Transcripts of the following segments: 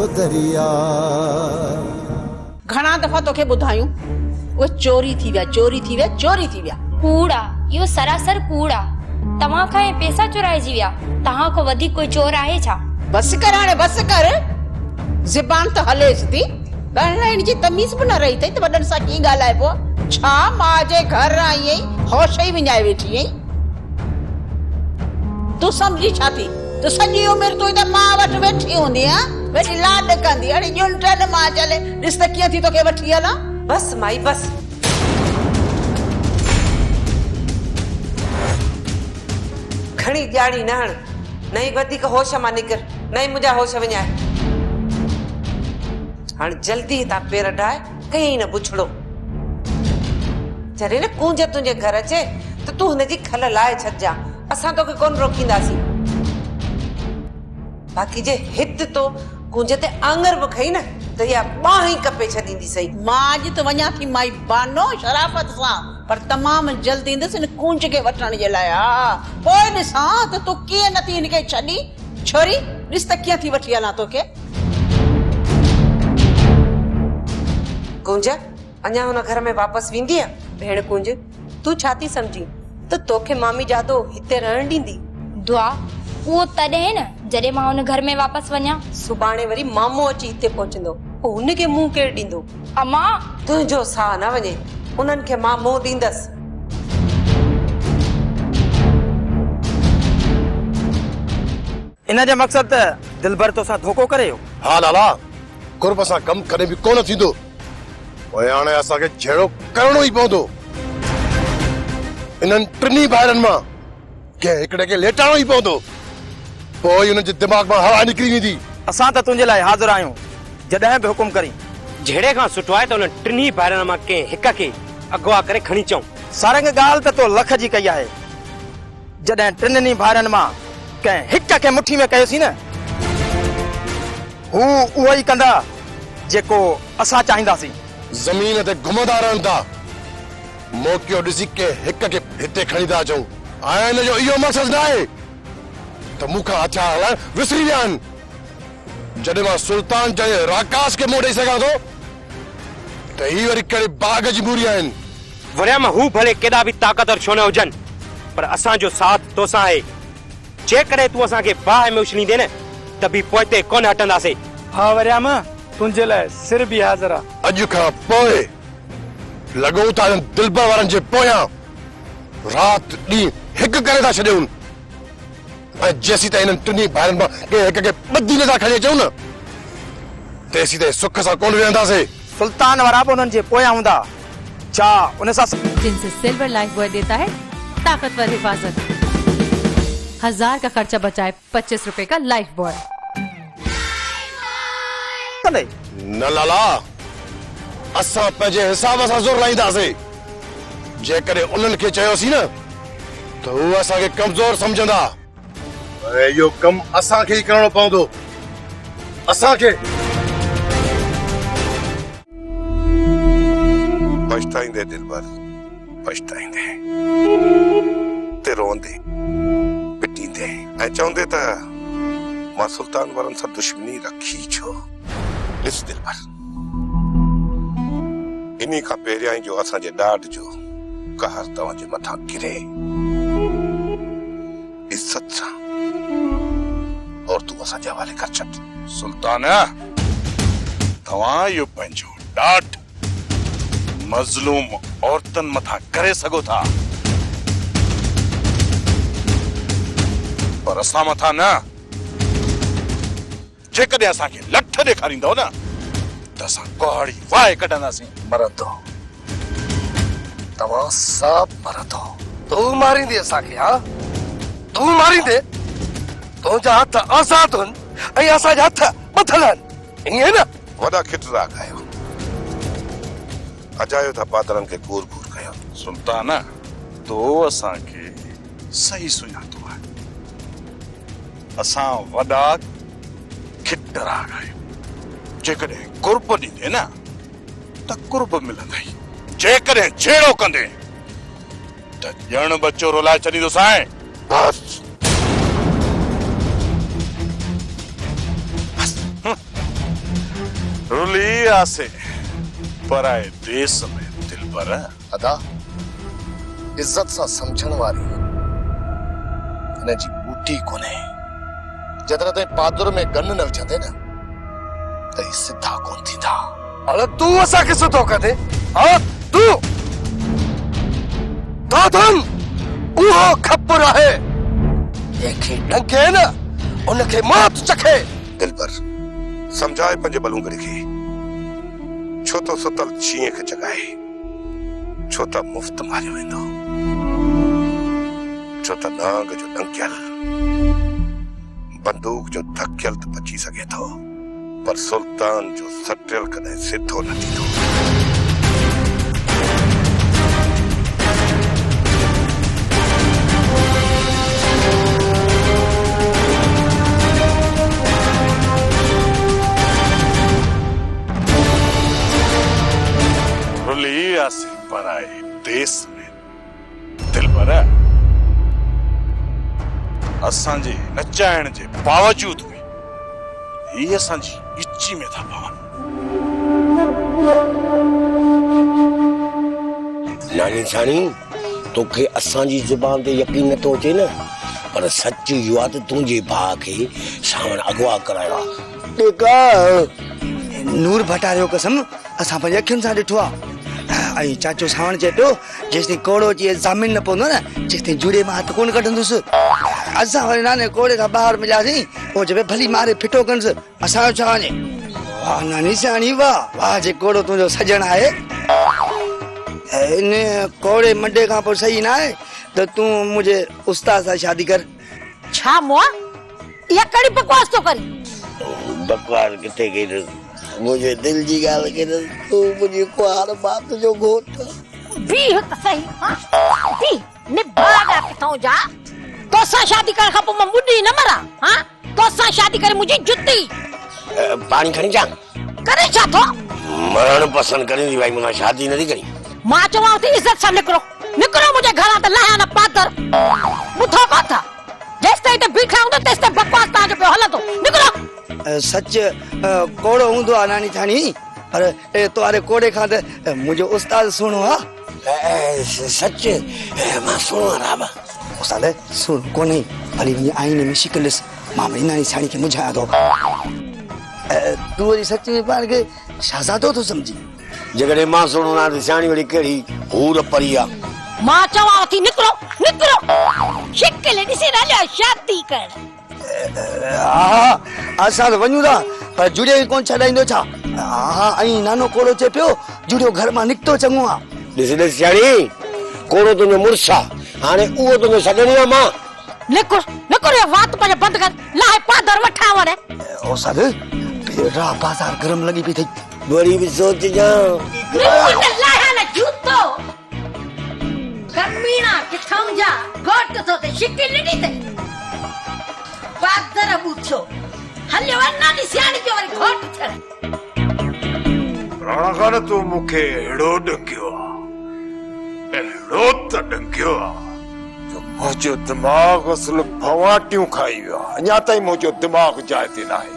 दरिया। घणा दफ़ा तोखे ॿुधायूं वो चोरी थी विया। कूड़ा यो सरासर कूड़ा। तव्हां खां ये पैसा चुराइजी विया। तव्हां को वधीक कोई चोर आहे छा? बस कर हाणे बस कर। ज़बान त हलेस थी, ॻाल्हाइण जी तमीज़ बि न रही अथई त वॾनि सां कीअं ॻाल्हाइबो। छा मां जे घर आई आहीं होश ई विञाए वेठी आहीं। तूं सम्झी छा थी? तूं सॼी उमिरि तूं त मां वटि वेठी हूंदी आ, वेठी लाड कंदी। हाणे ॼुंटनि मां चले ॾिस त कीअं थी तोखे वठी हलां। बस माई बस। खणी ॼाणी न हण, नहीं वधीक होश मां निकर, नहीं मुंहिंजा होश विञाए। हाणे जल्दी हितां पेर ढाए, कहीं न पुछड़ो। जॾहिं न कूंज तुंहिंजे घर अचे त तूं हुनजी खल लाए छॾिजां। असां तोखे कोन रोकींदासीं। बाक़ी जे हित तो कूंज ते आंगर बि खई न त इहा बांह ई कपे छॾींदी सही। मां अॼु त वञा थी माई बानो शराफ़त सां, पर तमामु जल्दी ईंदसि इन कूंज खे वठण जे लाइ। हा पोइ ॾिसां त तूं कीअं नथी हिनखे छॾी। छोरी ॾिस त कीअं थी वठी हलां तोखे। कूंज अञा हुन घर में वापसि वेंदी आहे? भेण कूंज, तू छा थी समझी त तोखे मामी जादो हिते रहण ॾींदी? दुआ वो तॾहिं न जॾहिं मां हुन घर में वापस वञा। सुभाणे वरी मामो अची हिते पहुचंदो, पोइ हुनखे मुंहुं केरु ॾींदो? अम्मा तुंहिंजो साह न वञे, उन्हनि खे मां मुंहुं ॾींदसि। इन जो मक़सद त दिलबर तो सां धोखो करे हो। हा लाला, कुर्ब सां कम कॾहिं बि कोन थींदो। पोइ हाणे असांखे जहिड़ो करणो ई पवंदो। इन्हनि टिनी ॿाहिरनि मां कंहिं हिकिड़े खे लेटाइणो ई पवंदो। पोइ हुननि जे दिमाग़ मां हवा निकिरी वेंदी। असां त तुंहिंजे लाइ हाज़िर आहियूं, जॾहिं बि हुकुम करी। जहिड़े खां सुठो आहे त उन टिनी ॿाहिरनि मां कंहिं हिक खे अगवा करे खणी अचूं। सारंग ॻाल्हि त तो लख जी कई आहे। जॾहिं टिनी ॿाहिरनि मां कंहिं हिक खे मुट्ठी में कयोसीं न, हू उहो ई कंदा जेको असां चाहींदासीं। ज़मीन ते घुमंदा रहनि था, मौक़ो ॾिसी के हिक खे हिते खणी था अचूं। ऐं हिन जो इहो मक़सदु न आहे त मूंखां हथियार हलाइण विसरी विया आहिनि। जॾहिं मां सुल्तान जे राकास खे मुंहुं ॾेई सघां थो त ही वरी कहिड़े बाग़ जी मूरी आहिनि। वरिया मां हू भले केॾा बि ताक़तवर छो न हुजनि, पर असांजो साथ तोसां आहे। जेकॾहिं तूं असांखे बाहि में उछलींदे न त बि पोइ ते कोन हटंदासीं। हा वरियाम, तुंहिंजे लाइ सिर बि हाज़िर आहे। अॼु खां पोइ लॻूं था दिलबर वारनि जे पोयां राति ॾींहुं हिकु करे था छॾियूं। ऐं जेसीं ताईं हिननि टिनी ॿाहिरनि मां कंहिं हिक खे ॿधी नथा खणी अचूं न, तेसीं ताईं सुख सां कोन वेहंदासीं। सुल्तान वारा बि उन्हनि जे पोयां हूंदा। छा उन सां जिनसे सिल्वर लाइफ बॉय देता है ताकतवर हिफाजत। 1000 का खर्चा बचाए 25 रुपए का लाइफ बॉय। न लाला, असां पंहिंजे हिसाब सां ज़ोर लाईंदासीं। जेकॾहिं उन्हनि खे चयोसीं न त हू असांखे कमज़ोर सम्झंदा। ऐं इहो कमु असांखे ई करणो पवंदो। असांखे पछताईंदे दिलबर, पछताईंदे ते रोंदे पिटींदे ऐं चवंदे त मां सुल्तान वारनि सां दुश्मनी रखी छो। ॾिस दिलबर, इन्ही खां पहिरियां ई जो असांजे ॾाढ जो कहर तव्हांजे मथां गिरे इज्जत सां और तूं असांजे हवाले कर छॾ। सुल्तान, तव्हां इहो पंहिंजो ॾाढ मज़लूम औरतनि मथां करे सघो था, पर असां मथां न। जेकॾहिं असांखे लठ ॾेखारींदव न त असां कुहाड़ी वाए कढंदासीं। मरंदो, तव्हां सभु मरंदो। तूं मारींदे असांखे? हा, तूं मारींदे? तुंहिंजा हथ आज़ाद आहिनि ऐं असांजा हथ ॿधल आहिनि, ईअं न? वॾा खिटरा कयो, अजायो था पादरनि खे घूर घूर कयो। सुल्तान, तो असांखे सही सुञातो आहे। असां वॾा खिटरा आहियूं। जेकॾहिं कुर्ब ॾींदे न त कुर्ब मिलंदई, जेकॾहिं छेड़ो कंदे त ॼण बच्चो रुलाए छॾींदोसांइ। बस आसे पराए देश में दिल पर अदा इज्जत सा समझण वारी इन जी बूटी कोने जदर ते पादर में गन न विझंदे न त ही सिधा कोन थींदा। अरे तू असा किस तो कदे हां तू दादन उहो खपर है देखे डंके न उनके मौत चखे। दिल पर समझाए पंजे बलूंगड़ी खे छो तो सुतल चीए खे जगाए छो त मुफ्त मारियो वेंदो छो त नांग जो डंकियल बंदूक जो धकियल त बची सके थो पर सुल्तान जो सटियल कदे सिद्धो न थींदो। रुली आसे पराए देश में दिल पर असांजे नचाइण जे बावजूद भी ये असांजी इच्छी में था पवन। नानी सानी तोखे असांजी जुबान ते यकीन नथो अचे न पर सच इहो आहे त तुंहिंजे भाउ खे सावण अगवा करायो आहे। टेका नूर भटारियो कसम असां पंहिंजे अखियुनि सां ॾिठो आहे। ऐं चाचो सावण चए पियो जेसिताईं कोड़ो अची ज़मीन न पवंदो न जेसिताईं जुड़े मां हथ कोन कढंदुसि। असां वरी नाने कोड़े खां ॿाहिरि मिलियासीं पोइ चए भली मारे फिटो कनिसि असांजो छा वञे। वाह नानी सियाणी वाह वाह जे कोड़ो तुंहिंजो सजण आहे। इन कोड़े मंडे खां पोइ सही न आहे त तूं मुंहिंजे उस्ताद सां शादी कर। छा मुआ इहा कड़ी बकवास तो करी। बकवास किथे कई मुझे दिल जी गाल के तू मुझे कुआर बात जो घोट भी त सही हां भी ने बागा किथों जा तो सा शादी कर खप म मुडी न मरा हां तो सा शादी करे मुझे जुत्ती पानी खणी जा करे छा थो मरण पसंद करी भाई मुना शादी नहीं करी। मां चवा थी इज्जत से निकरो निकरो मुझे घरा त लाया न पादर मुथो माथा जेस्ते ते बीठा हूंदो तेस्ते बकवास ता जो पे हलंदो निकरो। सच कोड़ो हूंदो आहे नानी थानी पर तुम्हारे कोड़े खां त मुंहिंजो उस्ताद सुणो आहे। सच मां सुणो राबा उस्ताद सुण कोन्हे भली वञी आईने में शिकल ॾिस मां वरी नानी साणी खे मुझायां थो। तूं वरी सच में पाण खे शहज़ादो थो सम्झी। जगड़े मां सुणो ना सियाणी वरी कहिड़ी हूर परी आहे। मां चवां थी निकरो निकरो शिकल ॾिसी रहिया शादी कर। हा असां त वञूं था पर जुड़े कोन छॾाईंदो छा। हा ऐं नानो कोड़ो चए पियो जुड़ियो घर मां निकितो चङो आहे। ॾिस ॾिस सियाणी कोड़ो तुंहिंजो मुड़ुस आहे हाणे उहो तुंहिंजो सॻणी आहे मां। निकुर निकुर ये बात मुझे बंद कर लाए पादर वठा वने ओ सद बेरा बाजार गरम लगी पई थई वरी भी सोच जा निकुर लाया ना जूतो कमीना किथों जा गोट तो ते शिकिल नी ते पादर बुछो हले वन्ना नी सियाणी के वरी घोट छड़ राणा खान तू मुखे एड़ो डंगियो एड़ो त डंगियो मुझो दिमाग असल भवाटियूं खाई वियो अञा ताईं मुझो दिमाग जाइ ते नाहे।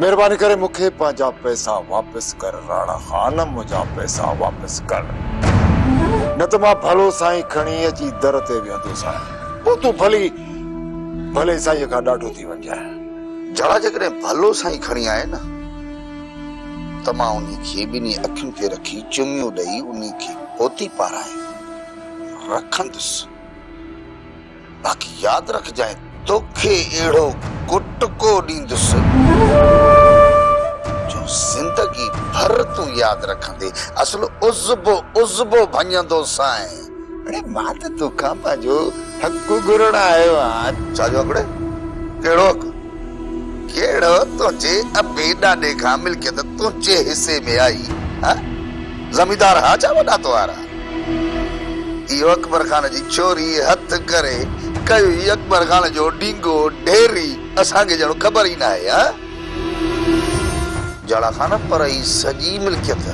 मेहरबानी करे मुखे पंहिंजा पैसा वापस कर राणा खान मुझा पैसा वापस कर न त मां भलो साईं खणी अची दर ते विहंदो साईं पोइ तूं भले साईं खां ॾाढो थी वञजाए। जड़ा जेकॾहिं भलो साईं खणी आए न त मां उन खे ॿिन्ही अखियुनि ते रखी चुमियूं ॾेई उन खे पोती पाराए रखंदुसि। बाक़ी याद रखजाए तोखे एड़ो कुटको ॾींदुसि जो जिंदगी भर तू याद रखंदे असल उज़बो भञंदो साईं। अरे मां त तोखां पंहिंजो हक़ घुरण आयो आहियां। छा जो हक़ कहिड़ो हक़ केड़ो तुझे अबे ॾाॾे खां मिल्कियत तुझे हिस्से में आई हा ज़मींदार हा छा वॾा तोहारा इहो अकबर खान जी चोरी हथ करे कयो ई अकबर खान जो डींगो ढेरी असांखे ॼणो ख़बर ई न आहे हा जड़ा खान पर ई सॼी मिल्कियत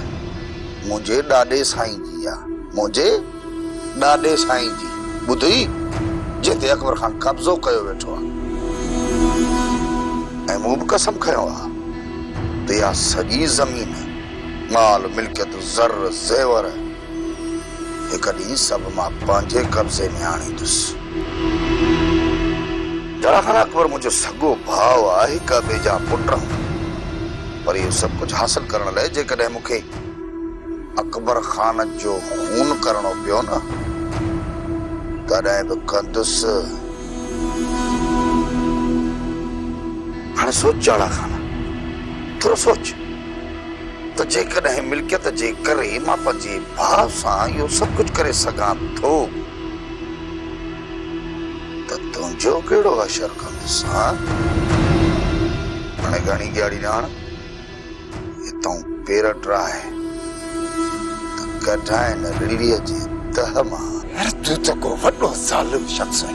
मुंहिंजे ॾाॾे साईं जी आहे मुंहिंजे ॾाॾे साईं जी ॿुधी जिते अकबर खान कब्ज़ो कयो वेठो आहे ऐं मूं बि कसम खयो आहे ते आ सॼी ज़मीन माल मिल्कियत ज़र ज़ेवर हिक ॾींहुं सभु मां पंहिंजे कब्ज़े में आणींदुसि। जड़ा खान अकबर मुझे सगो भाव आहे, हिक ॿिए जा पुट आहियूं। पर इहो सभु कुझु हासिल करण लाइ जेकॾहिं मूंखे अकबर खान जो खून करणो पियो न, तॾहिं बि कंदुसि। हाणे सोच जड़ा खान, थोरो सोच त जेकॾहिं मिल्कियत जे करे मां पंहिंजे भाउ सां इहो सभु कुझु करे सघां थो, त तुंहिंजो कहिड़ो असरु कंदुसि? हाणे घणी ॻाढ़ी न आण, हितां पेर ट्राए त कढाए न रिड़ीअ जे तह मां। यार तू तो को वॾो ज़ालिम शख़्स आहे।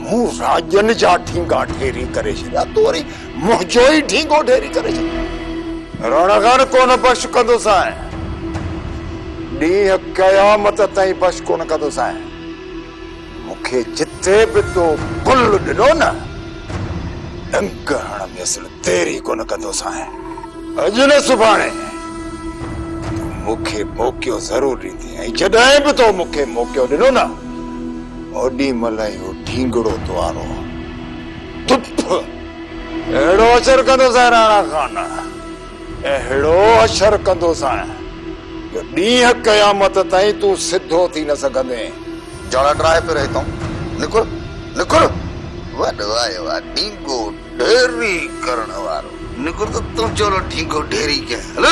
मूं राजन जा ठींगा ढेरी करे छॾिया, तूं वरी मुंहिंजो ई ठींगो ढेरी करे छॾियो। राणा खान कोन बख़्श कंदुसि आहे, ॾींहं क़यामत ताईं बख़्श कोन कंदुसि आहे। मूंखे जिथे बि तो गुल ॾिनो न, डंक हण में असुल तेरी कोन कंदुसि आहे। अॼु न सुभाणे मूंखे मौक़ियो ज़रूर ॾींदी, ऐं जॾहिं बि तो मूंखे मौक़ियो ॾिनो न, ओॾी महिल इहो ठींगड़ो द्वारो अहिड़ो असरु कंदुसि आहे राणा खान, अहिड़ो असरु कंदुसि आहे जो ॾींहं क़यामत ताईं तूं सिधो थी न सघंदे। जड़ा ट्राए पे रहता हूं, निकुर निकुर। वॾो आयो आहे ठींगो ढेरी करण वारो, निकुर त तूं चलो ठींगो ढेरी कयां। हल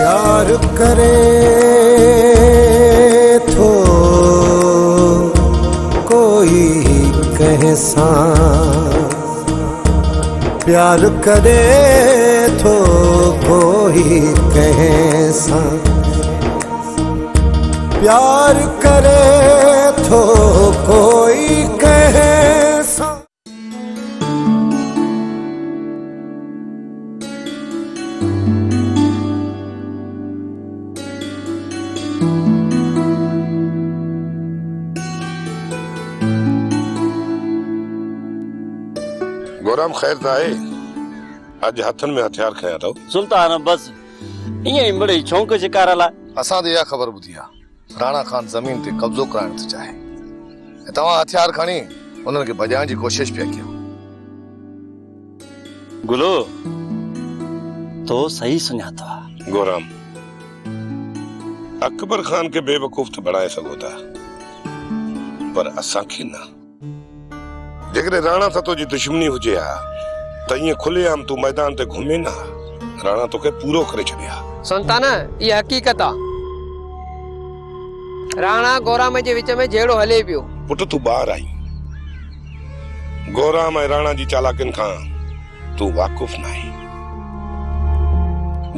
प्यार करे थो कोई कैसा, प्यार करे थो कोई कैसा, प्यार करे थो कोई कैसा। गोराम ख़ैर त आहे? अॼु हथनि में हथियार खयां अथव? सुल्तान बस ईअं ई मिड़ई शौंक़ शिकार लाइ। असां त इहा ख़बर ॿुधी आहे, राणा खान ज़मीन ते कब्ज़ो करणु थो चाहे, ऐं तव्हां हथियार खणी उन्हनि खे भॼाइण जी कोशिश पिया कयो। गुलो तो सही सुञातो आहे। गोराम, अकबर खान के बेवकूफ़ त बणाए सघो था, पर असांखे न। जेकॾहिं राणा सां तुंहिंजी दुश्मनी हुजे हा त ईअं खुलेआम तूं मैदान ते घुमे न, राणा तोखे पूरो करे छॾिया। सुल्तान, इहा हक़ीक़त आहे। राणा गोराम जे विच में जहिड़ो हले पियो। पुट तूं ॿार आई, गोराम ऐं राणा जी चालाकियुनि खां तूं वाक़ुफ़ न आहीं।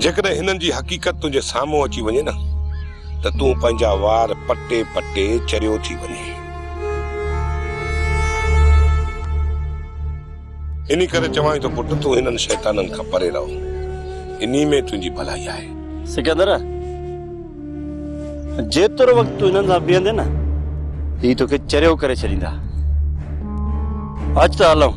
जेकॾहिं हिननि जी हक़ीक़त तुंहिंजे साम्हूं अची वञे न त तूं पंहिंजा वार पटे पटे चरियो थी वञे। इन्ही करे चवां थो पुट, तूं हिननि शैताननि खां परे रहो, इन्ही में तुंहिंजी भलाई आहे। सिकंदर, जेतिरो वक़्तु तूं हिननि सां बीहंदे न, ही तोखे चरियो करे छॾींदा। अच त हलूं।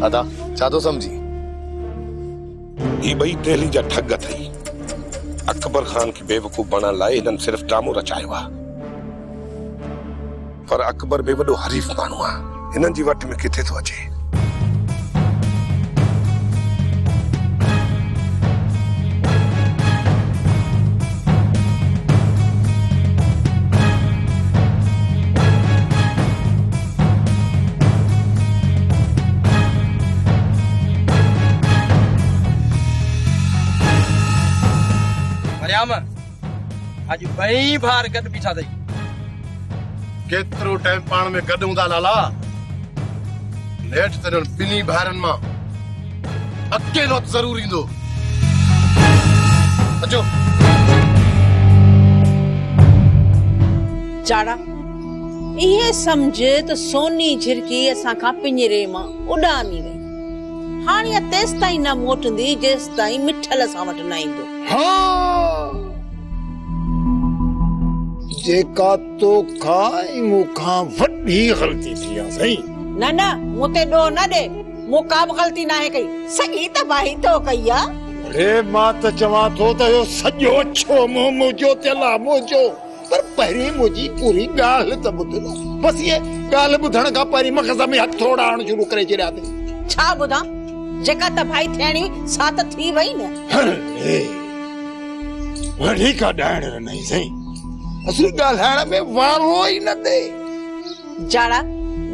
अदा छा थो सम्झी? ये ॿई दिल्ली जा ठग अथई। अकबर खान खे बेवकूफ़ बणण लाइ हिननि सिर्फ़ ड्रामो रचायो आहे, पर अकबर बि वॾो हरीफ़ माण्हू आहे। हिननि जी वट में किथे थो अचे। मरियाम अज बई भार गद बीठा थई। केतिरो टाइम पाण में गॾु हूंदा लाला। नेठ तन ॿिन्ही भाइरनि मां अकेलो ज़रूर ईंदो। अचो। चाड़ा इहे सम्झ त सोनी झिरकी असां खां पिंजरे मां उॾामी वई। हाणे तेसि ताईं न मोटंदी जेसि ताईं मिठल सां वटि न ईंदो। जेका तो खाई मुखा वॾी ग़लती थी आहे सही। न न मूं ते ॾोह न ॾे, मूं का बि ग़लती नाहे कई। सॻी तबाही तो कई आहे। अरे मां त चवां थो त इहो सॼो छो मुंहिंजो थियल आहे मुंहिंजो। पर पहिरीं मुंहिंजी पूरी ॻाल्हि त ॿुध न। बसि इहे ॻाल्हि ॿुधण खां पहिरीं मग़ज़ में हथ थोड़ा आणणु शुरू करे छॾिया अथई। छा ॿुधां? जेका तबाही थियणी सा त थी वई न। वॾी का ॾाइण नहीं सही। असली ॻाल्हाइण में वारो ई न दे। जाड़ा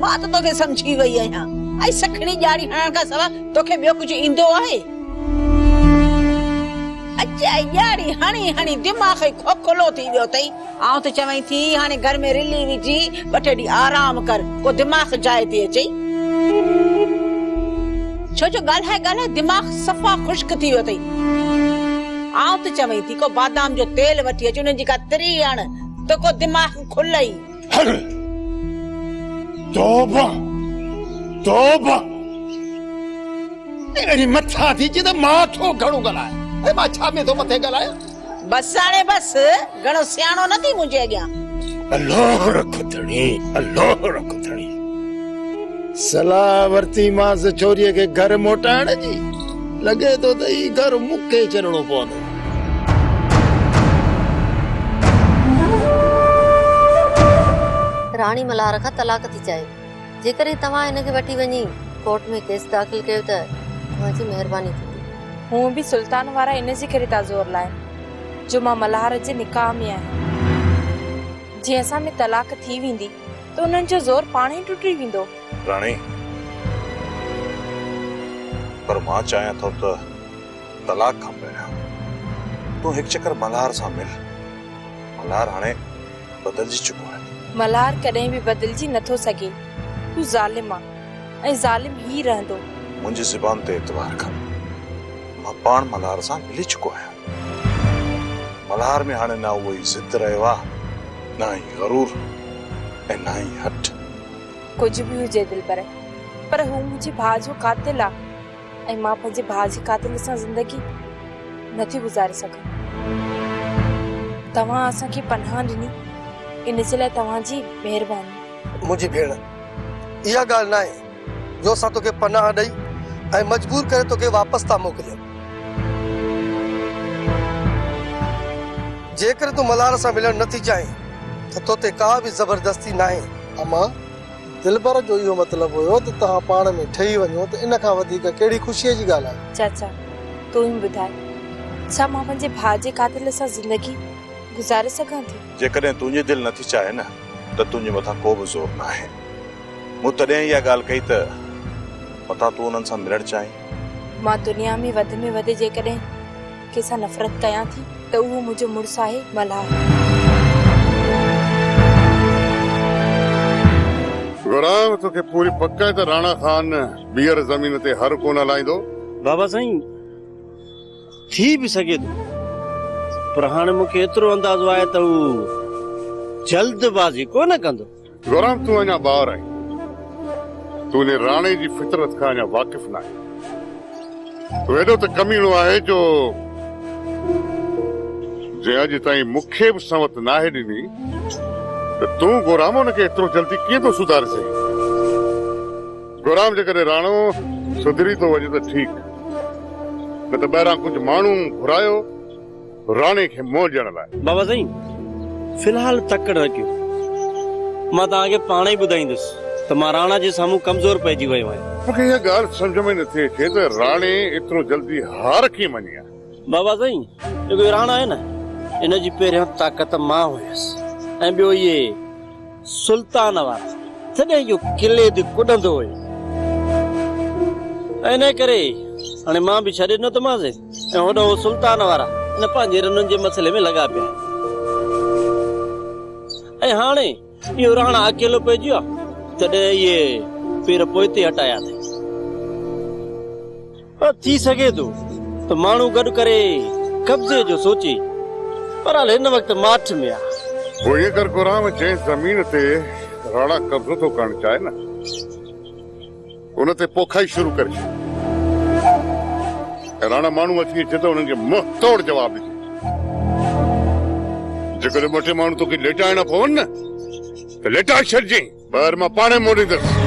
मां त तोखे सम्झी वई आहियां। ऐं सखणी ॼाड़ी हणण खां सवाइ तोखे ॿियो कुझु ईंदो आहे? अच्छा ॼाड़ी हणी हणी दिमाग़ ई खोखलो थी वियो अथई। आउं त चवई थी हाणे घर में रिली विझी ॿ टे ॾींहं आराम कर, को दिमाग़ जाइ थी अचई। छो जो ॻाल्हाए ॻाल्हाए दिमाग़ सफ़ा खुश्क थी वियो अथई। आउं त चवई थी को बादाम जो तेल वठी अच, उन जी का तिरी हण त को दिमाग़ खुलई। तौबा तौबा। अरे मथा थी जे त माथो घणो ॻाल्हाए। ऐं मां छा में थो मथे ॻाल्हायां? बस हाणे बस, घणो सियाणो न थी मुंहिंजे अॻियां। अल्लाह रखतणी, अल्लाह रखतणी। सलाह वरती मांस छोरीअ खे घर मोटाइण जी। लगे तो दई घर मुके चरणो पवंदो। रानी मल्हार खां तलाक थी चाहे। जेकॾहिं तव्हां हिन खे वठी वञी कोर्ट में केस दाख़िल कयो त तव्हांजी महिरबानी थींदी। हूं बि सुल्तान वारा इन जे करे था ज़ोर लाइन जो मां मल्हार जे निकाह में आहियां। जीअं असां में तलाक थी वेंदी त उन्हनि जो ज़ोर पाण ई टुटी वेंदो। राणी पर मां चाहियां थो त तलाक खां पहिरियों तूं हिकु चक्कर मल्हार सां मिल। मल्हार हाणे बदिलजी चुको आहे। मल्हार कॾहिं बि बदिलजी नथो सघे। तू ज़ालिम आहे ऐं ज़ालिम ई रहंदो। मुंहिंजी ज़ुबान ते एतबार कर। मां पाण मल्हार सां मिली चुको आहियां। मल्हार में हाणे ना उहो ई ज़िद रहियो आहे, ना ई गरूर ऐं ना ई हट। कुछ भी हुजे दिल पर हू मुझे भाउ जो कातिल आहे ऐं मां पंहिंजे भाउ जे कातिल सां ज़िंदगी नथी गुज़ारे सघां। तव्हां असांखे पनाह ॾिनी, इन जे लाइ तव्हांजी महिरबानी। मुंहिंजी भेण इहा ॻाल्हि न आहे जो असां तोखे पनाह ॾेई ऐं मजबूर करे तोखे वापसि था मोकिलियूं। जेकर तूं मल्हार सां मिलणु नथी चाहीं त तोते का बि ज़बरदस्ती न आहे। अमा दिलबर जो इहो मतिलबु हुयो त तव्हां पाण में ठही वञो त इन खां वधीक कहिड़ी ख़ुशीअ जी ॻाल्हि आहे। चाचा तूं ई ॿुधाए, छा मां पंहिंजे भाउ जे कातिल सां ज़िंदगी गुज़ारे सघां थी? जेकॾहिं तुंहिंजी दिलि नथी चाहे न त तुंहिंजे मथां को बि ज़ोर न आहे। मूं तॾहिं इहा ॻाल्हि कई त मथां तूं उन्हनि सां मिलणु चाहीं। मां दुनिया में वधि जेकॾहिं कंहिंसां नफ़रत कयां थी त उहो मुंहिंजो मुड़ुसु आहे मल्हार। गुराम तोखे पूरी पक है त राणा खान ॿीहर ज़मीन ते हर कोन हलाईंदो। बाबा साईं थी भी सके थो, पर हाणे मूंखे एतिरो अंदाज़ो आहे त हू जल्दबाज़ी कोन कंदो। गुराम तूं अञा ॿार आहीं, तूं ने राणे जी फितरत खां अञा वाक़िफ़ न आहे। तूं एॾो त कमीणो आहे जो जे अॼु ताईं मूंखे बि सवत नाहे ॾिनी त तूं गोराम हुनखे एतिरो जल्दी कीअं थो सुधारे सघीं? गोराम जेकॾहिं राणो सुधरी थो वञे त ठीकु, न त ॿाहिरां कुझु माण्हू घुरायो राणे खे मोह ॾियण लाइ। बाबा साईं फिलहाल तकड़ रखियो, मां तव्हांखे पाण ई ॿुधाईंदुसि त मां राणा जे साम्हूं कमज़ोर पइजी वियो आहियां। मूंखे इहा ॻाल्हि सम्झ में नथी अचे त राणे एतिरो जल्दी हार कीअं मञी आहे। बाबा साईं जेको राणा आहे न, इन जी पहिरियों ताक़त मां हुयसि ऐं ॿियो इहे सुल्तान वारा तॾहिं इहो किले ते कुॾंदो हुयो, ऐं इन करे हाणे मां बि छॾे ॾिनो थोमांसि ऐं होॾो सुल्तान वारा इन पंहिंजे रननि जे मसइले में लॻा पिया। ऐं हाणे इहो राणा अकेलो पइजी वियो आहे, तॾहिं इहे पेर पोइते हटाया अथई। थी सघे थो त माण्हू गॾु करे कब्ज़े जो सोचे, पर हाल हिन वक़्तु माठ में आहे। पोइ ईअं कर गोराम, जंहिं ज़मीन ते राणा कब्ज़ो थो करणु चाहे न, उन ते पोखाई शुरू करे ऐं राणा माण्हू अची अचे त उन्हनि खे मुंहुं तोड़ जवाब ॾिजे। जेकॾहिं ॿ टे माण्हू तोखे लेटाइणा पवनि न त लेटाए छॾिजांइ, ॿाहिरि मां पाणे मोड़ींदुसि।